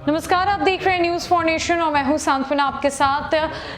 नमस्कार, आप देख रहे हैं न्यूज फॉर नेशन और मैं हूं सांत्वना आपके साथ।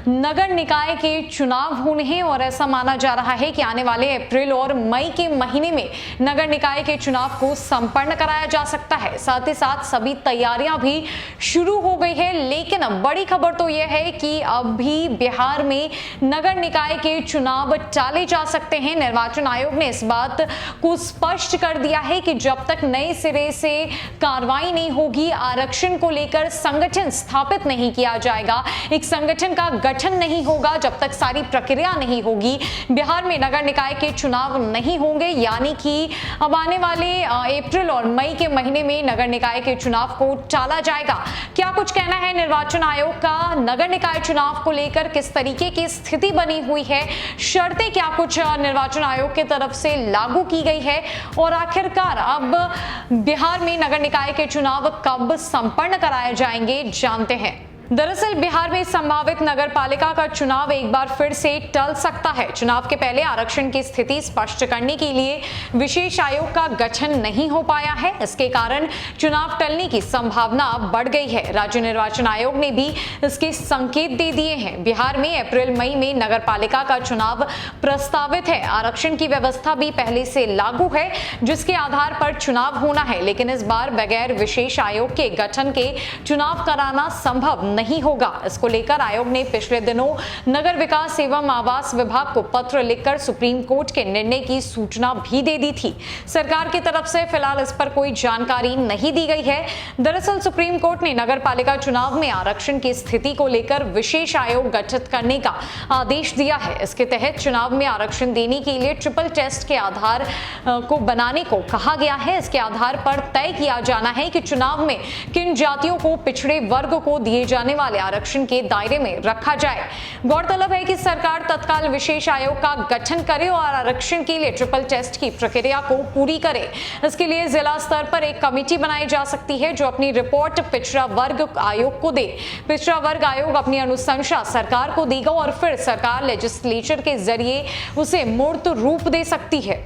नगर निकाय के चुनाव होने हैं और ऐसा माना जा रहा है कि आने वाले अप्रैल और मई के महीने में नगर निकाय के चुनाव को संपन्न कराया जा सकता है। साथ ही साथ सभी तैयारियां भी शुरू हो गई है। लेकिन अब बड़ी खबर तो यह है कि अभी बिहार में नगर निकाय के चुनाव टाले जा सकते हैं। निर्वाचन आयोग ने इस बात को स्पष्ट कर दिया है कि जब तक नए सिरे से कार्रवाई नहीं होगी, आरक्षण को लेकर संगठन स्थापित नहीं किया जाएगा, एक संगठन का गठन नहीं होगा, जब तक सारी प्रक्रिया नहीं होगी, बिहार में नगर निकाय के चुनाव नहीं होंगे। यानी कि अब आने वाले अप्रैल और मई के महीने में नगर निकाय के चुनाव को टाला जाएगा। क्या कुछ कहना है निर्वाचन आयोग का नगर निकाय चुनाव को लेकर, किस तरीके की स्थिति बनी हुई है, शर्तें क्या कुछ निर्वाचन आयोग की तरफ से लागू की गई है और आखिरकार अब बिहार में नगर निकाय के चुनाव कब संपन्न कराए जाएंगे, जानते हैं। दरअसल बिहार में संभावित नगर पालिका का चुनाव एक बार फिर से टल सकता है। चुनाव के पहले आरक्षण की स्थिति स्पष्ट करने के लिए विशेष आयोग का गठन नहीं हो पाया है। इसके कारण चुनाव टलने की संभावना बढ़ गई है। राज्य निर्वाचन आयोग ने भी इसके संकेत दे दिए हैं। बिहार में अप्रैल मई में नगर पालिका का चुनाव प्रस्तावित है। आरक्षण की व्यवस्था भी पहले से लागू है, जिसके आधार पर चुनाव होना है। लेकिन इस बार बगैर विशेष आयोग के गठन के चुनाव कराना संभव नहीं होगा। इसको लेकर आयोग ने पिछले दिनों नगर विकास एवं आवास विभाग को पत्र लिखकर सुप्रीम कोर्ट के निर्णय की सूचना भी दे दी थी। सरकार की तरफ से फिलहाल इस पर कोई जानकारी नहीं दी गई है। दरअसल सुप्रीम कोर्ट ने नगर पालिका चुनाव में आरक्षण की स्थिति को लेकर विशेष आयोग गठित करने का आदेश दिया है। इसके तहत चुनाव में आरक्षण देने के लिए ट्रिपल टेस्ट के आधार को बनाने को कहा गया है। इसके आधार पर तय किया जाना है कि चुनाव में किन जातियों को पिछड़े वर्ग को दिए जाने वाले आरक्षण के दायरे में रखा जाए। गौरतलब है कि सरकार तत्काल विशेष आयोग का गठन करे और आरक्षण के लिए ट्रिपल टेस्ट की प्रक्रिया को पूरी करे। इसके लिए जिला स्तर पर एक कमेटी बनाई जा सकती है जो अपनी रिपोर्ट पिछड़ा वर्ग आयोग को दे। पिछड़ा वर्ग आयोग अपनी अनुशंसा सरकार को देगा और फिर सरकार लेजिस्लेचर के जरिए उसे मूर्त रूप दे सकती है।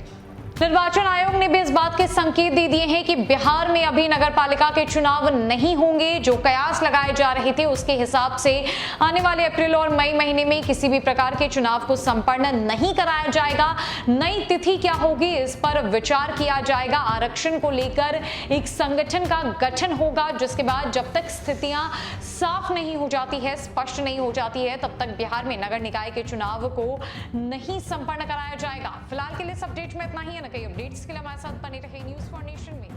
निर्वाचन आयोग ने भी इस बात के संकेत दे दिए हैं कि बिहार में अभी नगर पालिका के चुनाव नहीं होंगे। जो कयास लगाए जा रहे थे उसके हिसाब से आने वाले अप्रैल और मई महीने में किसी भी प्रकार के चुनाव को संपन्न नहीं कराया जाएगा। नई तिथि क्या होगी, इस पर विचार किया जाएगा। आरक्षण को लेकर एक संगठन का गठन होगा, जिसके बाद जब तक स्थितियां साफ नहीं हो जाती है, स्पष्ट नहीं हो जाती है, तब तक बिहार में नगर निकाय के चुनाव को नहीं संपन्न कराया जाएगा। फिलहाल के लिए इस अपडेट में इतना ही। कई अपडेट्स के लिए हमारे साथ बने रहे न्यूज फॉर नेशन में।